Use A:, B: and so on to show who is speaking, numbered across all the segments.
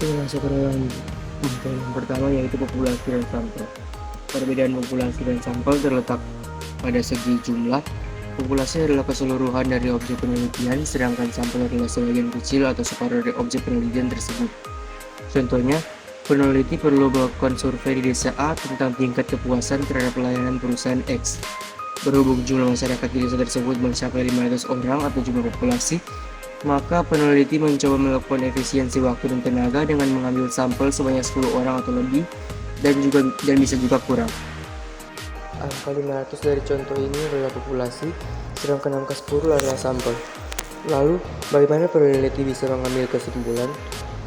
A: Kita masuk ke dalam poin yang pertama, yaitu populasi dan sampel. Perbedaan populasi dan sampel terletak pada segi jumlah. Populasi adalah keseluruhan dari objek penelitian, sedangkan sampel adalah sebagian kecil atau separuh dari objek penelitian tersebut. Contohnya, peneliti perlu melakukan survei di desa A tentang tingkat kepuasan terhadap pelayanan perusahaan X. Berhubung jumlah masyarakat di desa tersebut mencapai 500 orang atau jumlah populasi, maka peneliti mencoba melakukan efisiensi waktu dan tenaga dengan mengambil sampel sebanyak 10 orang atau lebih dan bisa juga kurang. Angka 500 dari contoh ini adalah populasi, sedangkan angka 10 adalah sampel. Lalu, bagaimana peneliti bisa mengambil kesimpulan?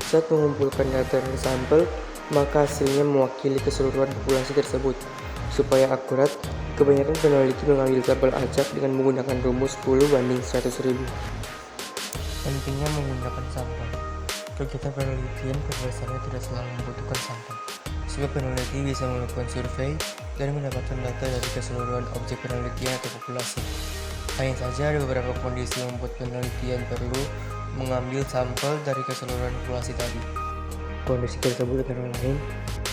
A: Saat mengumpulkan data dari sampel, maka hasilnya mewakili keseluruhan populasi tersebut. Supaya akurat, kebanyakan peneliti mengambil sampel acak dengan menggunakan rumus 10/100.000. Pentingnya menggunakan sampel. Kegiatan penelitian pada dasarnya tidak selalu membutuhkan sampel, sebab peneliti bisa melakukan survei dan mendapatkan data dari keseluruhan objek penelitian atau populasi. Hanya saja ada beberapa kondisi yang membuat penelitian perlu mengambil sampel dari keseluruhan populasi tadi. Kondisi tersebut antara lain: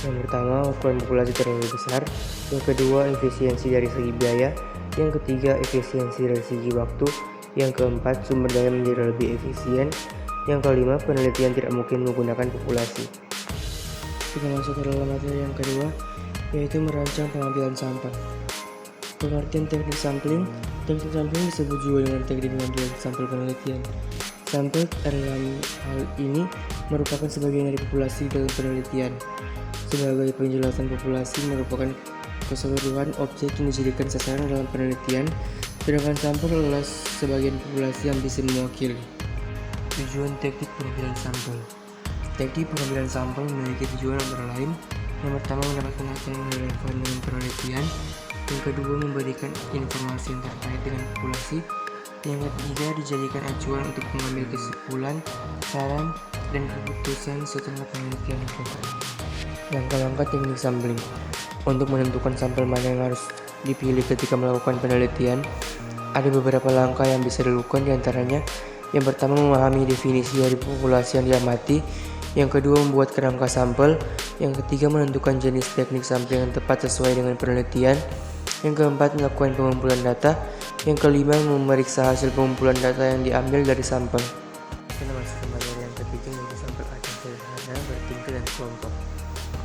A: yang pertama, ukuran populasi terlalu besar; yang kedua, efisiensi dari segi biaya; yang ketiga, efisiensi dari segi waktu; yang keempat, sumber daya menjadi lebih efisien; yang kelima, penelitian tidak mungkin menggunakan populasi. Kita masuk ke dalam materi yang kedua, yaitu merancang pengambilan sampel. Pengertian teknik sampling. Teknik sampling disebut juga dengan teknik pengambilan sampel penelitian. Sampel dalam hal ini merupakan sebagian dari populasi dalam penelitian. Sebagai penjelasan, populasi merupakan keseluruhan objek yang dijadikan sasaran dalam penelitian, sedangkan sampel adalah sebagian populasi yang bisa mewakili. Tujuan teknik pengambilan sampel. Teknik pengambilan sampel memiliki tujuan antara lain: yang pertama, mendapatkan data yang relevan dengan penelitian; yang kedua, memberikan informasi yang terkait dengan populasi; yang ketiga, dijadikan acuan untuk mengambil kesimpulan, saran, dan keputusan setelah penelitian itu. Langkah-langkah teknik sampling. Untuk menentukan sampel mana yang harus dipilih ketika melakukan penelitian, ada beberapa langkah yang bisa dilakukan, diantaranya: yang pertama, memahami definisi dari populasi yang diamati; yang kedua, membuat kerangka sampel; yang ketiga, menentukan jenis teknik sampling yang tepat sesuai dengan penelitian; yang keempat, melakukan pengumpulan data; yang kelima, memeriksa hasil pengumpulan data yang diambil dari sampel. Kita masuk ke materi yang ketiga, yaitu sampel acak sederhana, bertingkat, dan kelompok.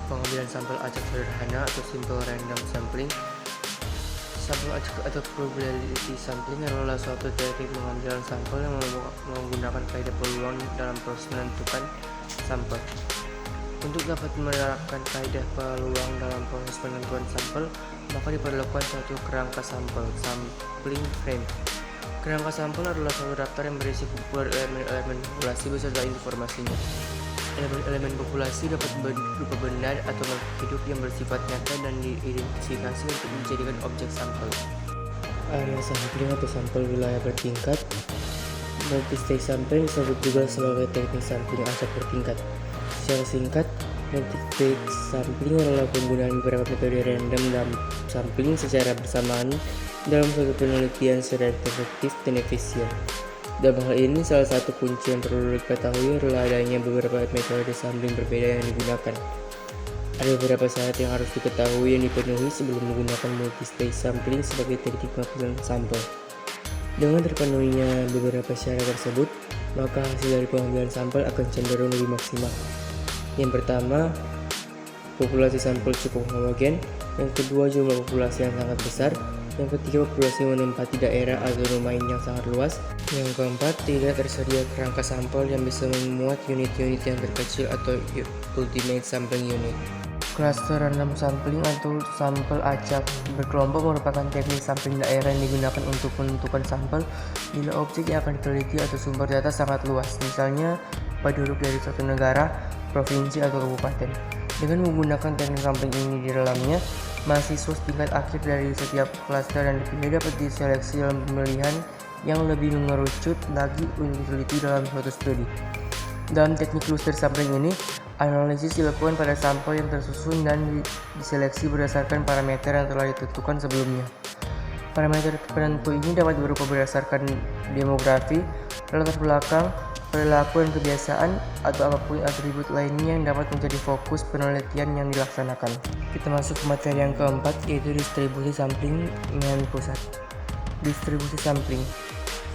A: Pengambilan sampel acak sederhana atau simple random sampling. Sampel acak atau probability sampling adalah suatu teknik pengambilan sampel yang menggunakan kaidah peluang dalam proses menentukan sampel. Untuk dapat menerapkan kaidah peluang dalam proses penentuan sampel, maka diperlukan suatu kerangka sampel, sampling frame. Kerangka sampel adalah suatu daftar yang berisi kumpulan elemen-elemen populasi beserta informasinya. Elemen-elemen populasi dapat berupa benda atau makhluk hidup yang bersifat nyata dan diidentifikasi untuk dijadikan objek sampel. Area sampling atau sampel wilayah bertingkat. Multi-stage sampling disebut juga sebagai teknik sampling acak bertingkat. Secara singkat, multi-stage sampling adalah penggunaan beberapa metode random dalam sampling secara bersamaan dalam suatu penelitian secara efektif dan efisien. Dalam hal ini, salah satu kunci yang perlu diketahui adalah adanya beberapa metode sampling berbeda yang digunakan. Ada beberapa syarat yang harus diketahui yang dipenuhi sebelum menggunakan multi-stage sampling sebagai teknik pengambilan sampel. Dengan terpenuhinya beberapa syarat tersebut, maka hasil dari pengambilan sampel akan cenderung lebih maksimal. Yang pertama, populasi sampel cukup homogen; yang kedua, jumlah populasi yang sangat besar; yang ketiga, populasi menempati daerah atau domain yang sangat luas; yang keempat, tidak tersedia kerangka sampel yang bisa memuat unit-unit yang terkecil atau ultimate sampling unit. Cluster random sampling atau sampel acak berkelompok merupakan teknik sampling daerah yang digunakan untuk menentukan sampel bila objek yang akan diteliti atau sumber data sangat luas, misalnya penduduk dari suatu negara, provinsi, atau kabupaten. Dengan menggunakan teknik sampling ini di dalamnya, mahasiswa tingkat akhir dari setiap klaster yang dipilih dapat diseleksi dalam pemilihan yang lebih mengerucut lagi untuk diteliti dalam suatu studi. Dalam teknik cluster sampling ini, analisis dilakukan pada sampel yang tersusun dan diseleksi berdasarkan parameter yang telah ditentukan sebelumnya. Parameter penentu ini dapat berupa berdasarkan demografi, latar belakang, perilaku dan kebiasaan, atau apapun atribut lainnya yang dapat menjadi fokus penelitian yang dilaksanakan. Kita masuk ke materi yang keempat, yaitu distribusi sampling mean pusat. Distribusi sampling.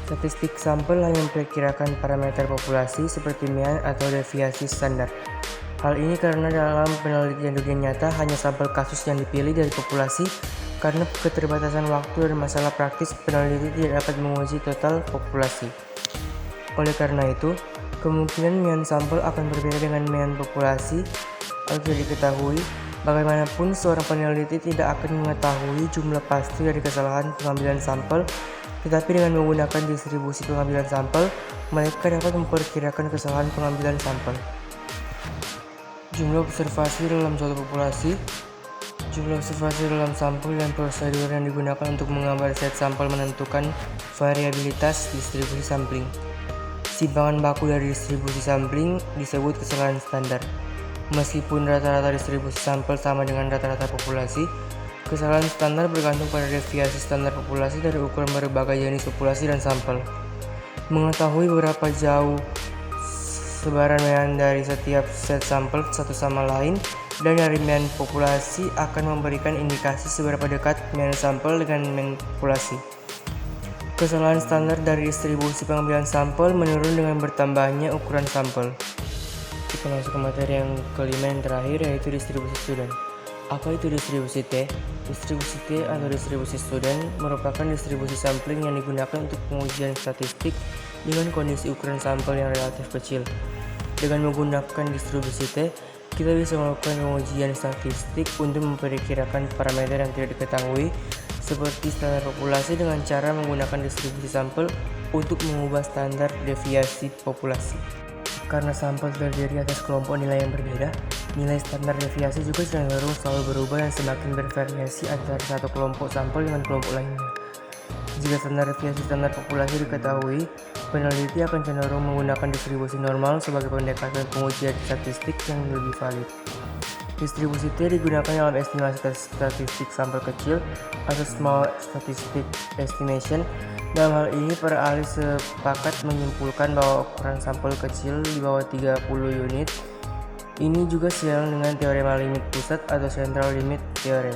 A: Statistik sampel hanya memperkirakan parameter populasi seperti mean atau deviasi standar. Hal ini karena dalam penelitian dunia nyata hanya sampel kasus yang dipilih dari populasi. Karena keterbatasan waktu dan masalah praktis, peneliti tidak dapat menguji total populasi. Oleh karena itu, kemungkinan mean sampel akan berbeda dengan mean populasi atau tidak diketahui. Bagaimanapun, seorang peneliti tidak akan mengetahui jumlah pasti dari kesalahan pengambilan sampel, tetapi dengan menggunakan distribusi pengambilan sampel, mereka dapat memperkirakan kesalahan pengambilan sampel. Jumlah observasi dalam suatu populasi. Jumlah observasi dalam sampel dan prosedur yang digunakan untuk menggambar set sampel menentukan variabilitas distribusi sampling. Simpangan baku dari distribusi sampling disebut kesalahan standar. Meskipun rata-rata distribusi sampel sama dengan rata-rata populasi, kesalahan standar bergantung pada deviasi standar populasi dari ukuran berbagai jenis populasi dan sampel. Mengetahui berapa jauh sebaran mean dari setiap set sampel satu sama lain dan dari mean populasi akan memberikan indikasi seberapa dekat mean sampel dengan mean populasi. Kesalahan standar dari distribusi pengambilan sampel menurun dengan bertambahnya ukuran sampel. Kita masuk ke materi yang kelima yang terakhir, yaitu distribusi student. Apa itu distribusi T? Distribusi T atau distribusi student merupakan distribusi sampling yang digunakan untuk pengujian statistik dengan kondisi ukuran sampel yang relatif kecil. Dengan menggunakan distribusi T, kita bisa melakukan pengujian statistik untuk memperkirakan parameter yang tidak diketahui seperti standar populasi dengan cara menggunakan distribusi sampel untuk mengubah standar deviasi populasi. Karena sampel terdiri atas kelompok nilai yang berbeda, nilai standar deviasi juga cenderung selalu berubah dan semakin bervariasi antara satu kelompok sampel dengan kelompok lainnya. Jika standar deviasi standar populasi diketahui, peneliti akan cenderung menggunakan distribusi normal sebagai pendekatan pengujian statistik yang lebih valid. Distribusi T digunakan dalam estimasi statistik sampel kecil atau small statistic estimation. Dalam hal ini, para ahli sepakat menyimpulkan bahwa ukuran sampel kecil di bawah 30 unit ini juga sejalan dengan teorema limit pusat atau central limit theorem.